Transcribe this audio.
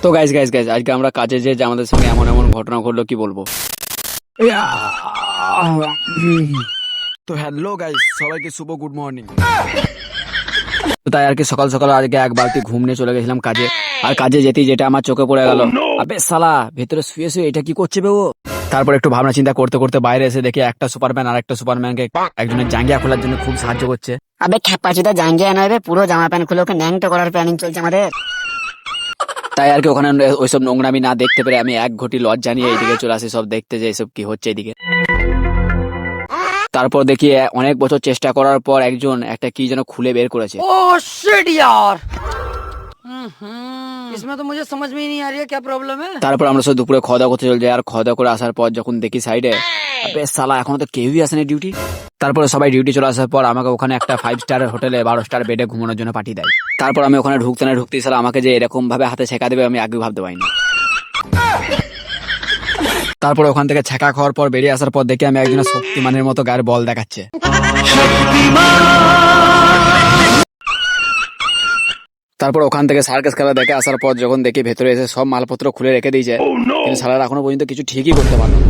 তো guys guys guys আজকে আমরা কাজে যে আমাদের সঙ্গে এমন এমন ঘটনা ঘটলো কি বলবো। তো হ্যালো গাইস, সবাইকে শুভ গুড মর্নিং। তো তাই আর কি সকাল সকাল আজকে এক বালতি ঘুম নিয়ে চলে গেছিলাম কাজে। আর কাজে যেতেই যেটা আমার চোখে পড়ে গেল, আবে সালা ভেতরে শুয়ে শুয়ে এটা কি করছে বে ও। তারপর একটু ভাবনা চিন্তা করতে করতে বাইরে এসে দেখি একটা সুপারম্যান আর একটা সুপারম্যানকে একজনের জাঙ্গিয়া খোলার জন্য খুব সাহায্য করছে। আবে খ্যাপাচুদা জাঙ্গিয়া নয় রে, পুরো জামা প্যান্ট খুলে ওকে ন্যাংটো করার প্ল্যানিং চলছে আমাদের। তাই আর কি ওখানে ওইসব নোংরামি না দেখতে পেরে আমি এক ঘটি লজ্জা নিয়ে এইদিকে চলে আসি সব দেখতে, যে এইসব কি হচ্ছে এইদিকে। তারপর দেখি অনেক বছর চেষ্টা করার পর একজন একটা কি যেন খুলে বের করেছে। ओह शिट यार। इसमें तो मुझे समझ में ही नहीं आ रही है क्या प्रॉब्लम है। তারপর আমরা সব দুপুরে খাওয়া দাওয়া করতে চলে যাই। আর খাওয়া দাওয়া করে আসার পর যখন দেখি সাইডে, আবে সালা এখনো তো কেউই আসেনি ডিউটি। তারপরে সবাই ডিউটি চলে আসার পর আমাকে ওখানে একটা 5 স্টার হোটেলে 12 স্টার বেডে ঘুমানোর জন্য পাঠিয়ে দেয়। তারপর আমি ওখানে ঢুকতে সালা আমাকে যে এরকম ভাবে হাতে ছেঁকা দেবে আমি আগে ভাবতে পারিনি। তারপর ওখান থেকে ছেঁকা খাওয়ার পর বেরিয়ে আসার পর দেখি আমি একজনের শক্তিমানের মতো গায়ের বল দেখাচ্ছে। তারপর ওখান থেকে সার্কাস খেলা দেখে আসার পর যখন দেখি ভেতরে এসে সব মালপত্র খুলে রেখে দিয়েছে, কিন্তু সালারা এখনো পর্যন্ত কিছু ঠিকই করতে পারলো না।